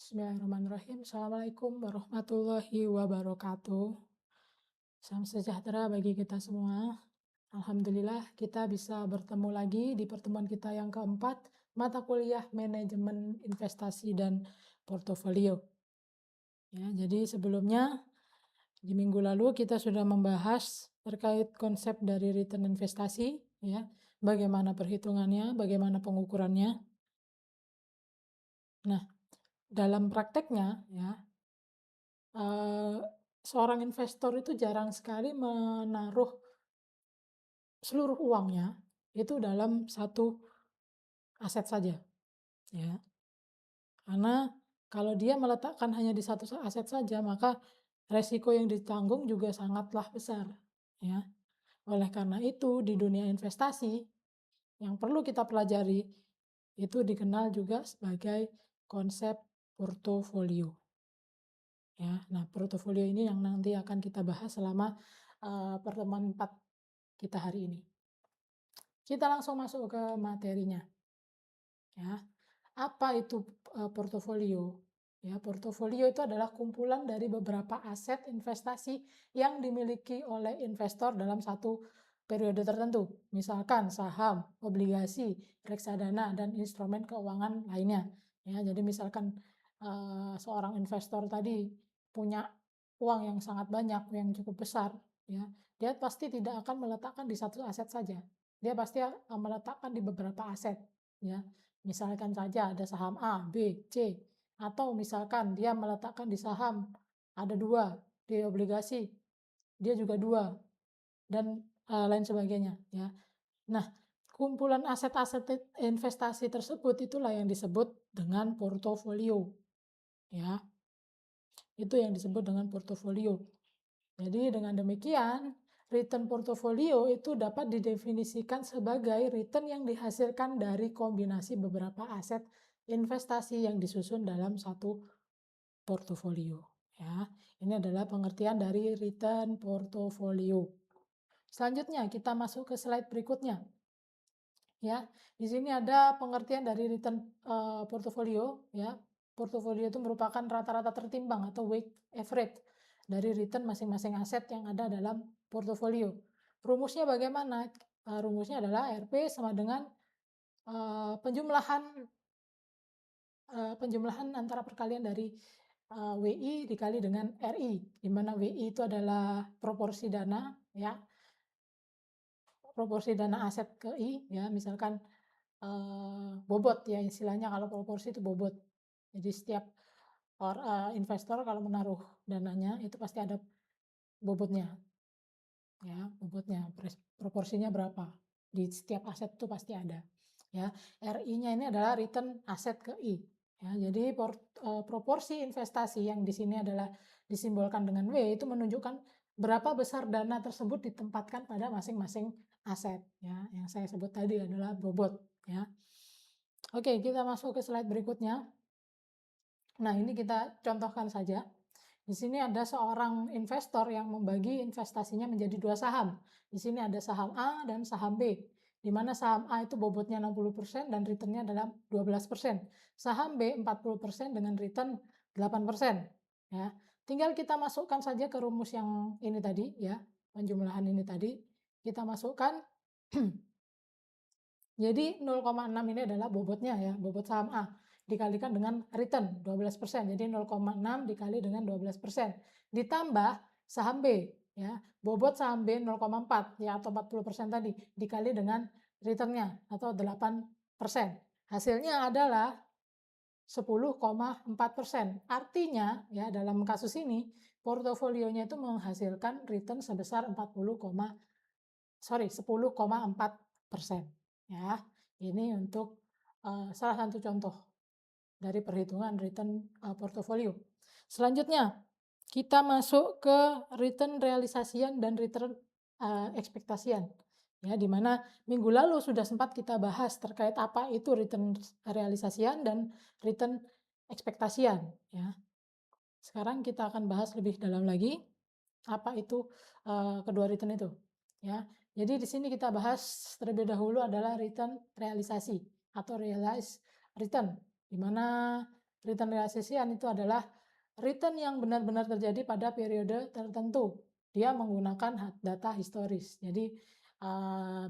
Bismillahirrahmanirrahim. Assalamualaikum warahmatullahi wabarakatuh. Salam sejahtera bagi kita semua. Alhamdulillah kita bisa bertemu lagi di pertemuan kita yang keempat, mata kuliah manajemen investasi dan portofolio. Ya, jadi sebelumnya di minggu lalu kita sudah membahas terkait konsep dari return investasi, ya, bagaimana perhitungannya, bagaimana pengukurannya. Nah, dalam prakteknya, ya, seorang investor itu jarang sekali menaruh seluruh uangnya itu dalam satu aset saja, ya. Karena kalau dia meletakkan hanya di satu aset saja, maka resiko yang ditanggung juga sangatlah besar, ya. Oleh karena itu, di dunia investasi yang perlu kita pelajari itu dikenal juga sebagai konsep portofolio. Ya, nah portofolio ini yang nanti akan kita bahas selama pertemuan 4 kita hari ini. Kita langsung masuk ke materinya. Ya, apa itu portofolio? Ya, portofolio itu adalah kumpulan dari beberapa aset investasi yang dimiliki oleh investor dalam satu periode tertentu. Misalkan saham, obligasi, reksadana, dan instrumen keuangan lainnya. Ya, jadi misalkan seorang investor tadi punya uang yang sangat banyak, yang cukup besar, ya, dia pasti tidak akan meletakkan di satu aset saja. Dia pasti akan meletakkan di beberapa aset, ya. Misalkan saja ada saham A, B, C, atau misalkan dia meletakkan di saham ada 2, di obligasi dia juga 2, dan lain sebagainya, ya. Nah, kumpulan aset-aset investasi tersebut itulah yang disebut dengan portofolio, ya. Itu yang disebut dengan portofolio. Jadi dengan demikian, return portofolio itu dapat didefinisikan sebagai return yang dihasilkan dari kombinasi beberapa aset investasi yang disusun dalam satu portofolio. Ya, ini adalah pengertian dari return portofolio. Selanjutnya kita masuk ke slide berikutnya. Ya, di sini ada pengertian dari return portofolio. Ya, portofolio itu merupakan rata-rata tertimbang atau weight average dari return masing-masing aset yang ada dalam portofolio. Rumusnya bagaimana? Rumusnya adalah RP sama dengan penjumlahan antara perkalian dari WI dikali dengan RI, di mana WI itu adalah proporsi dana, ya, proporsi dana aset ke I, ya, misalkan bobot, ya, istilahnya kalau proporsi itu bobot. Jadi setiap investor kalau menaruh dananya itu pasti ada bobotnya, ya, bobotnya, proporsinya berapa di setiap aset itu pasti ada, ya. RI-nya ini adalah return aset ke I, ya. Jadi proporsi investasi yang di sini adalah disimbolkan dengan W itu menunjukkan berapa besar dana tersebut ditempatkan pada masing-masing aset, ya. Yang saya sebut tadi adalah bobot, ya. Oke, kita masuk ke slide berikutnya. Nah, ini kita contohkan saja. Di sini ada seorang investor yang membagi investasinya menjadi 2 saham. Di sini ada saham A dan saham B, di mana saham A itu bobotnya 60% dan returnnya adalah 12%. Saham B 40% dengan return 8%. Ya. Tinggal kita masukkan saja ke rumus yang ini tadi, ya, penjumlahan ini tadi. Kita masukkan jadi 0,6 ini adalah bobotnya, ya, bobot saham A dikalikan dengan return 12%. Jadi 0,6 dikali dengan 12%. Ditambah saham B, ya, bobot saham B 0,4, ya, atau 40% tadi dikali dengan returnnya atau 8%. Hasilnya adalah 10,4%. Artinya, ya, dalam kasus ini portofolionya itu menghasilkan return sebesar 10,4%. Ya, ini untuk salah satu contoh dari perhitungan return portofolio. Selanjutnya, kita masuk ke return realisasian dan return ekspektasian. Ya, di mana minggu lalu sudah sempat kita bahas terkait apa itu return realisasian dan return ekspektasian. Ya. Sekarang kita akan bahas lebih dalam lagi apa itu kedua return itu. Ya, jadi di sini kita bahas terlebih dahulu adalah return realisasi atau realized return, di mana Return realisasian itu adalah return yang benar-benar terjadi pada periode tertentu. Dia menggunakan data historis. Jadi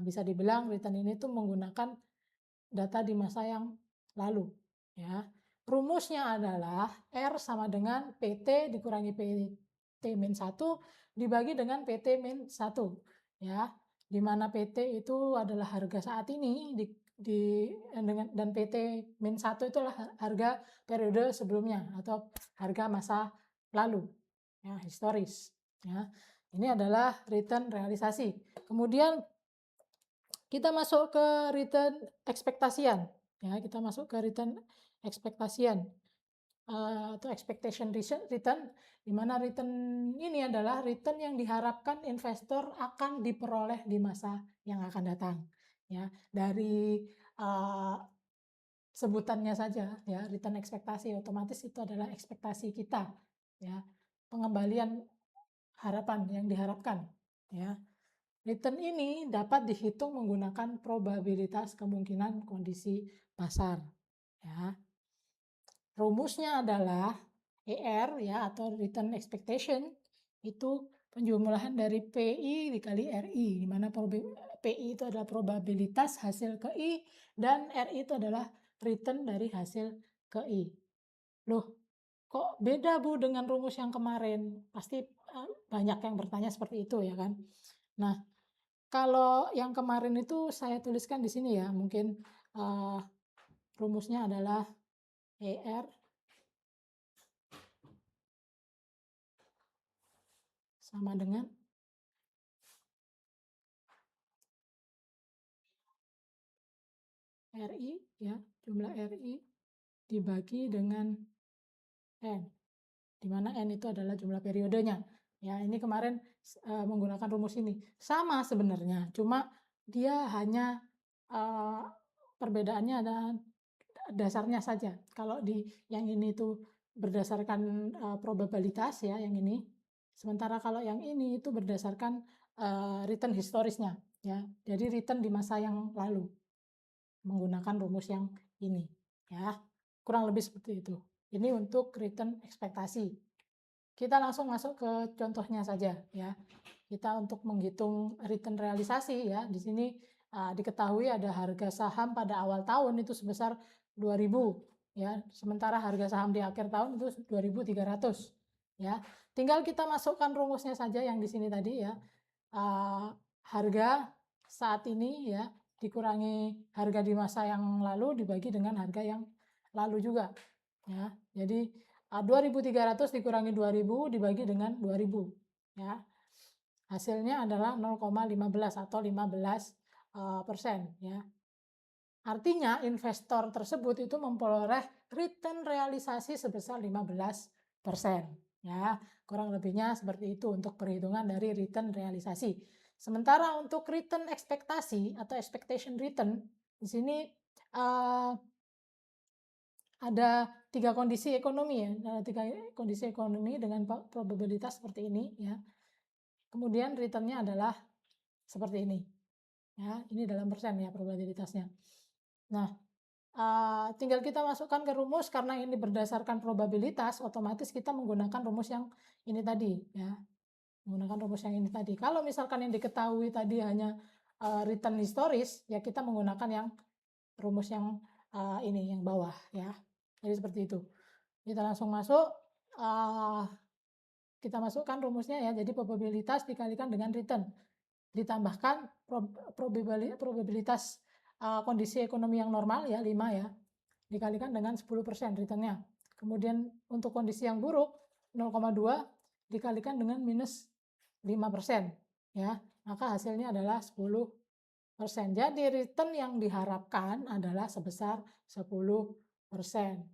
bisa dibilang return ini tuh menggunakan data di masa yang lalu. Ya. Rumusnya adalah R sama dengan PT dikurangi PT min 1 dibagi dengan PT min 1. Ya. Di mana PT itu adalah harga saat ini dan PT min 1 itulah harga periode sebelumnya atau harga masa lalu. Ya, historis. Ya. Ini adalah return realisasi. Kemudian kita masuk ke return ekspektasian. Ya, kita masuk ke return ekspektasian atau expectation return, di mana return ini adalah return yang diharapkan investor akan diperoleh di masa yang akan datang. Ya, dari sebutannya saja, ya, return ekspektasi otomatis itu adalah ekspektasi kita, ya, pengembalian harapan yang diharapkan, ya. Return ini dapat dihitung menggunakan probabilitas kemungkinan kondisi pasar. Ya. Rumusnya adalah ER ya atau return expectation itu penjumlahan dari PI dikali RI, di mana PI itu adalah probabilitas hasil ke I dan RI itu adalah return dari hasil ke I. Loh, kok beda Bu dengan rumus yang kemarin? Pasti banyak yang bertanya seperti itu ya kan. Nah, kalau yang kemarin itu saya tuliskan di sini ya, mungkin rumusnya adalah ER sama dengan RI ya, jumlah RI dibagi dengan N, di mana N itu adalah jumlah periodenya. Ya, ini kemarin menggunakan rumus ini. Sama sebenarnya, cuma dia hanya perbedaannya ada dasarnya saja. Kalau di yang ini tuh berdasarkan probabilitas ya, yang ini. Sementara kalau yang ini itu berdasarkan return historisnya ya. Jadi return di masa yang lalu menggunakan rumus yang ini ya. Kurang lebih seperti itu. Ini untuk return ekspektasi. Kita langsung masuk ke contohnya saja ya. Kita untuk menghitung return realisasi ya. Di sini diketahui ada harga saham pada awal tahun itu sebesar 2.000 ya. Sementara harga saham di akhir tahun itu 2.300 ya. Tinggal kita masukkan rumusnya saja yang di sini tadi ya. Harga saat ini ya dikurangi harga di masa yang lalu dibagi dengan harga yang lalu juga ya. Jadi 2.300 dikurangi 2.000 dibagi dengan 2.000 ya. Hasilnya adalah 0,15 atau 15% ya. Artinya investor tersebut itu memperoleh return realisasi sebesar 15% ya. Kurang lebihnya seperti itu untuk perhitungan dari return realisasi. Sementara untuk return ekspektasi atau expectation return di sini ada 3 kondisi ekonomi ya, ada 3 kondisi ekonomi dengan probabilitas seperti ini ya. Kemudian returnnya adalah seperti ini ya, ini dalam persen ya probabilitasnya. Nah, tinggal kita masukkan ke rumus karena ini berdasarkan probabilitas, otomatis kita menggunakan rumus yang ini tadi ya. Menggunakan rumus yang ini tadi. Kalau misalkan yang diketahui tadi hanya return historis, ya kita menggunakan yang rumus yang ini yang bawah ya. Jadi seperti itu. Kita langsung masuk, kita masukkan rumusnya ya. Jadi probabilitas dikalikan dengan return. Ditambahkan probabilitas kondisi ekonomi yang normal ya 5 ya. Dikalikan dengan 10% returnnya. Kemudian untuk kondisi yang buruk 0,2 dikalikan dengan minus 5% ya. Maka hasilnya adalah 10%. Jadi return yang diharapkan adalah sebesar 10%.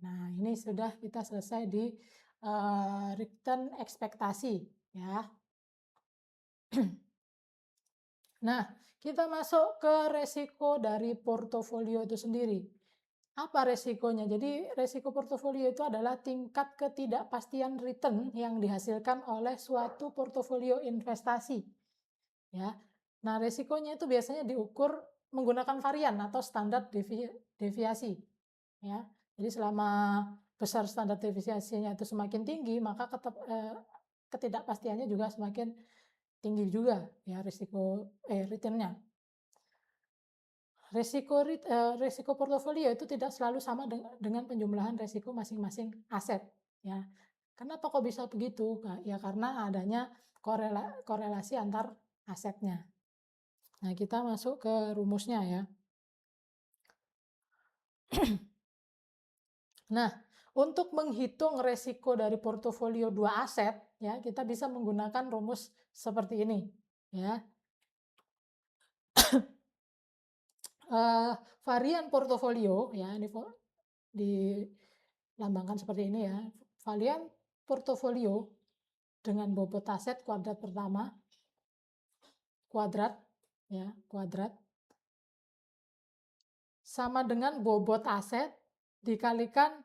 Nah, ini sudah kita selesai di return ekspektasi ya. Nah, kita masuk ke resiko dari portofolio itu sendiri. Apa resikonya? Jadi resiko portofolio itu adalah tingkat ketidakpastian return yang dihasilkan oleh suatu portofolio investasi. Ya. Nah, resikonya itu biasanya diukur menggunakan varian atau standar deviasi. Ya. Jadi selama besar standar deviasinya itu semakin tinggi, maka ketidakpastiannya juga semakin tinggi juga ya returnnya. Risiko portofolio itu tidak selalu sama dengan penjumlahan risiko masing-masing aset ya. Kenapa kok bisa begitu? Nah, ya karena adanya korelasi antar asetnya. Nah, kita masuk ke rumusnya ya. Nah, untuk menghitung resiko dari portofolio dua aset ya, kita bisa menggunakan rumus seperti ini ya. Varian portofolio ya, ini dilambangkan seperti ini ya. Varian portofolio dengan bobot aset kuadrat pertama kuadrat sama dengan bobot aset dikalikan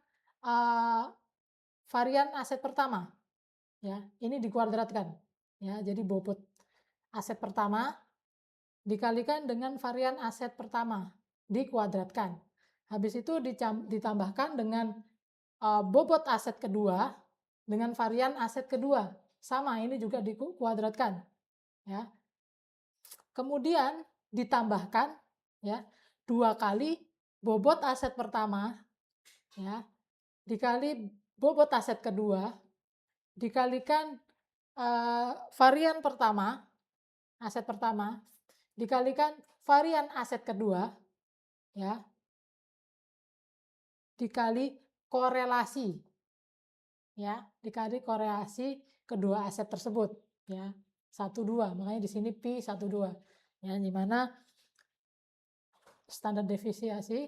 varian aset pertama ya, ini dikuadratkan ya. Jadi bobot aset pertama dikalikan dengan varian aset pertama dikuadratkan. Habis itu ditambahkan dengan bobot aset kedua dengan varian aset kedua. Sama, ini juga dikuadratkan. Ya. Kemudian ditambahkan ya 2 kali bobot aset pertama ya dikali bobot aset kedua dikalikan varian pertama aset pertama dikalikan varian aset kedua ya dikali korelasi ya, dikali korelasi kedua aset tersebut ya. 1,2, makanya di sini Pi 1,2 ya, di mana standar deviasi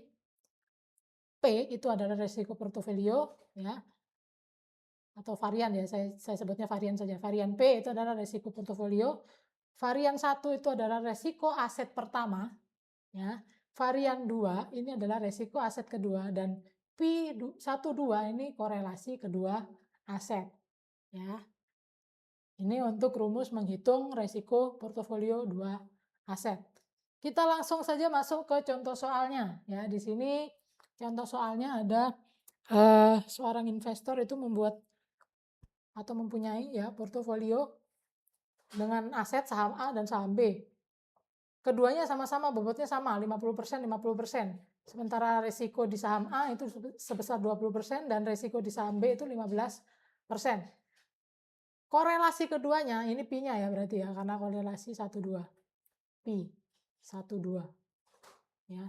P itu adalah resiko portofolio ya, atau varian ya, saya sebutnya varian saja. Varian P itu adalah resiko portofolio, varian 1 itu adalah resiko aset pertama ya, varian 2 ini adalah resiko aset kedua, dan Pi 1,2 ini korelasi kedua aset ya. Ini untuk rumus menghitung resiko portofolio dua aset. Kita langsung saja masuk ke contoh soalnya ya. Di sini contoh soalnya ada seorang investor itu membuat atau mempunyai ya portofolio dengan aset saham A dan saham B. Keduanya sama-sama bobotnya sama 50% 50%. Sementara resiko di saham A itu sebesar 20% dan resiko di saham B itu 15%. Korelasi keduanya ini pi-nya ya berarti ya, karena korelasi 1,2. Pi 1,2 ya.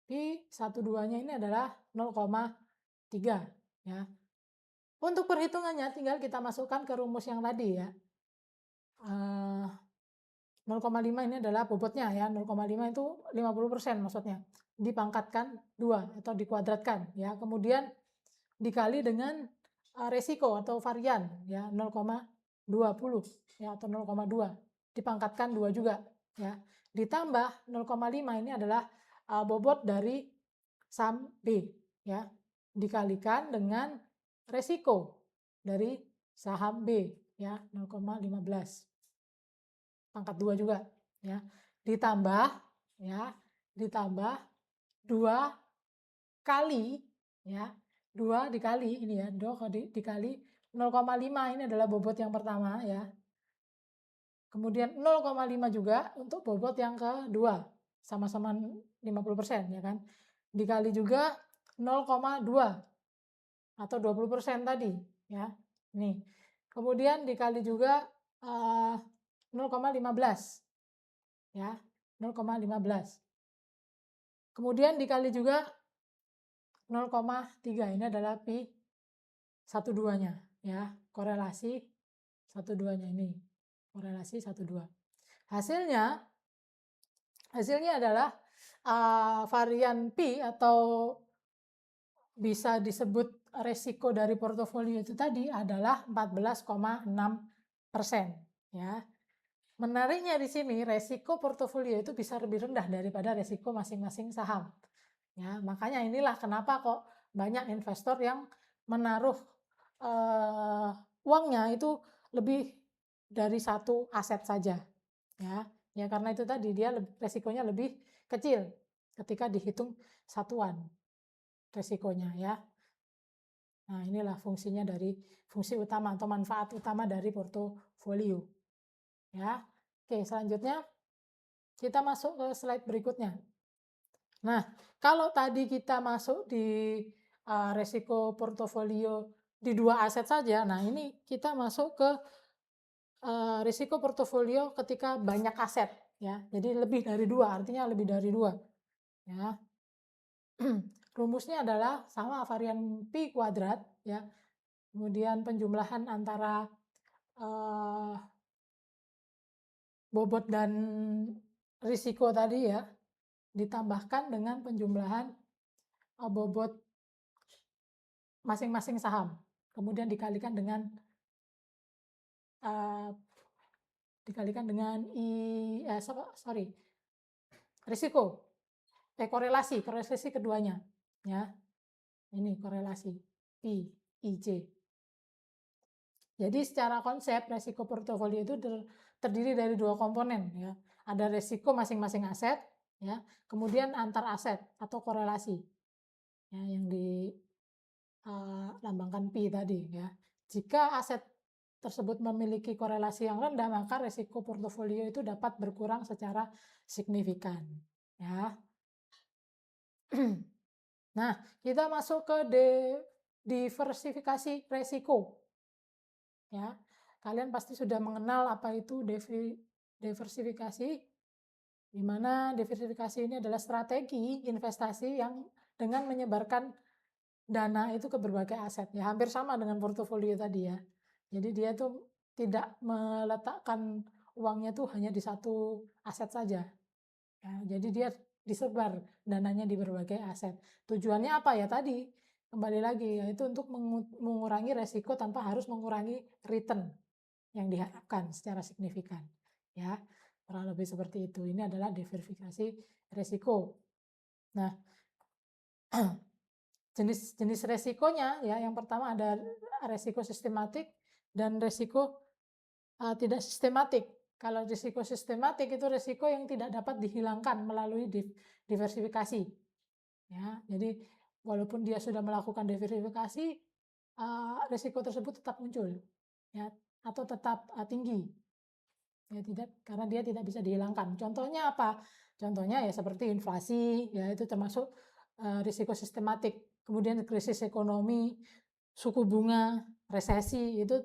Pi 1,2-nya ini adalah 0,3 ya. Untuk perhitungannya tinggal kita masukkan ke rumus yang tadi ya. 0,5 ini adalah bobotnya ya, 0,5 itu 50% maksudnya. Dipangkatkan 2 atau dikuadratkan ya. Kemudian dikali dengan resiko atau varian ya 0,20 ya, atau 0,2 dipangkatkan 2 juga ya, ditambah 0,5 ini adalah bobot dari saham B ya, dikalikan dengan resiko dari saham B ya 0,15 pangkat 2 juga ya, ditambah 2 kali ya, 2 dikali ini ya, 2 dikali 0,5 ini adalah bobot yang pertama ya. Kemudian 0,5 juga untuk bobot yang kedua, sama-sama 50% ya kan. Dikali juga 0,2 atau 20% tadi ya. Nih. Kemudian dikali juga 0,15 ya, 0,15. Kemudian dikali juga 0,3, ini adalah pi 1,2-nya ya, korelasi 1,2-nya ini. Korelasi 1,2. Hasilnya adalah varian pi atau bisa disebut resiko dari portofolio itu tadi adalah 14,6% ya. Menariknya di sini resiko portofolio itu bisa lebih rendah daripada resiko masing-masing saham. Ya, makanya inilah kenapa kok banyak investor yang menaruh uangnya itu lebih dari satu aset saja. Ya karena itu tadi dia resikonya lebih kecil ketika dihitung satuan resikonya ya. Nah, inilah fungsinya dari fungsi utama atau manfaat utama dari portofolio. Ya. Oke, selanjutnya kita masuk ke slide berikutnya. Nah, kalau tadi kita masuk di resiko portofolio di 2 aset saja, nah ini kita masuk ke risiko portofolio ketika banyak aset, ya. Jadi lebih dari 2, artinya lebih dari 2, ya. Rumusnya adalah sama varian pi kuadrat, ya. Kemudian penjumlahan antara bobot dan risiko tadi, ya, ditambahkan dengan penjumlahan bobot masing-masing saham. Kemudian dikalikan dengan risiko, korelasi keduanya, ya. Ini korelasi P, IC. Jadi secara konsep resiko portofolio itu terdiri dari 2 komponen, ya. Ada resiko masing-masing aset, ya. Kemudian antar aset atau korelasi, ya, yang dilambangkan P tadi, ya. Jika aset tersebut memiliki korelasi yang rendah, maka resiko portofolio itu dapat berkurang secara signifikan, ya. Nah, kita masuk ke diversifikasi resiko. Ya, kalian pasti sudah mengenal apa itu diversifikasi, di mana diversifikasi ini adalah strategi investasi yang dengan menyebarkan dana itu ke berbagai aset. Ya, hampir sama dengan portofolio tadi, ya. Jadi dia tuh tidak meletakkan uangnya tuh hanya di satu aset saja. Ya, jadi dia disebar dananya di berbagai aset. Tujuannya apa ya tadi? Kembali lagi, yaitu untuk mengurangi resiko tanpa harus mengurangi return yang diharapkan secara signifikan. Ya, kurang lebih seperti itu. Ini adalah diversifikasi resiko. Nah, jenis resikonya, ya, yang pertama ada resiko sistematik dan resiko tidak sistematik. Kalau risiko sistematik itu risiko yang tidak dapat dihilangkan melalui diversifikasi. Ya, jadi walaupun dia sudah melakukan diversifikasi, risiko tersebut tetap muncul, ya, atau tetap tinggi. Ya, tidak, karena dia tidak bisa dihilangkan. Contohnya apa? Contohnya ya seperti inflasi, ya itu termasuk risiko sistematik. Kemudian krisis ekonomi, suku bunga, resesi, itu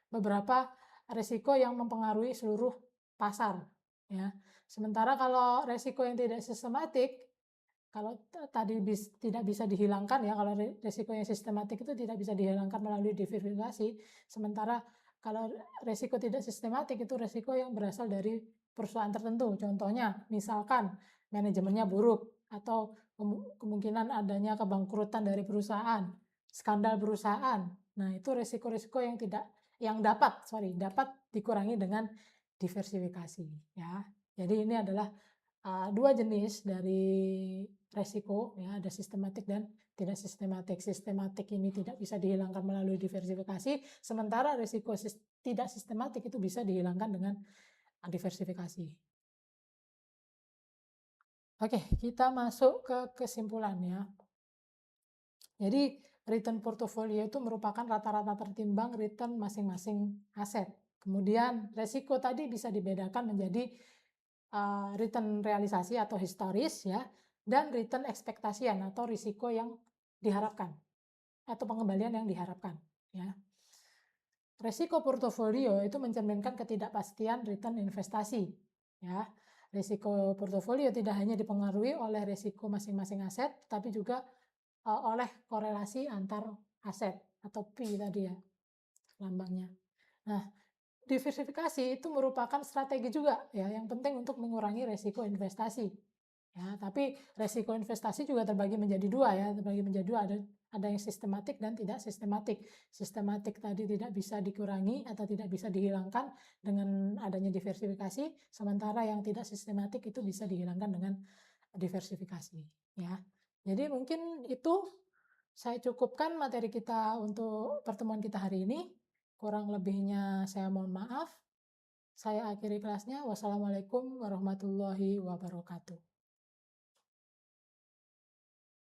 beberapa risiko yang mempengaruhi seluruh pasar, ya. Sementara kalau risiko yang tidak sistematik, kalau tadi tidak bisa dihilangkan, ya, kalau risiko yang sistematik itu tidak bisa dihilangkan melalui diversifikasi, sementara kalau risiko tidak sistematik itu risiko yang berasal dari perusahaan tertentu. Contohnya misalkan manajemennya buruk atau kemungkinan adanya kebangkrutan dari perusahaan, skandal perusahaan. Nah, itu risiko-risiko yang dapat dikurangi dengan diversifikasi, ya. Jadi ini adalah 2 jenis dari resiko, ya, ada sistematik dan tidak sistematik. Sistematik ini tidak bisa dihilangkan melalui diversifikasi, sementara risiko tidak sistematik itu bisa dihilangkan dengan diversifikasi. Oke, kita masuk ke kesimpulan, ya. Jadi return portofolio itu merupakan rata-rata tertimbang return masing-masing aset. Kemudian resiko tadi bisa dibedakan menjadi return realisasi atau historis, ya, dan return ekspektasian atau risiko yang diharapkan atau pengembalian yang diharapkan, ya. Risiko portofolio itu mencerminkan ketidakpastian return investasi, ya. Risiko portofolio tidak hanya dipengaruhi oleh risiko masing-masing aset, tapi juga oleh korelasi antar aset atau P tadi, ya, lambangnya. Nah, diversifikasi itu merupakan strategi juga, ya, yang penting untuk mengurangi resiko investasi. Ya, tapi resiko investasi juga terbagi menjadi 2, ya, terbagi menjadi 2, ada yang sistematik dan tidak sistematik. Sistematik tadi tidak bisa dikurangi atau tidak bisa dihilangkan dengan adanya diversifikasi, sementara yang tidak sistematik itu bisa dihilangkan dengan diversifikasi, ya. Jadi mungkin itu saya cukupkan materi kita untuk pertemuan kita hari ini. Kurang lebihnya saya mohon maaf. Saya akhiri kelasnya. Wassalamualaikum warahmatullahi wabarakatuh.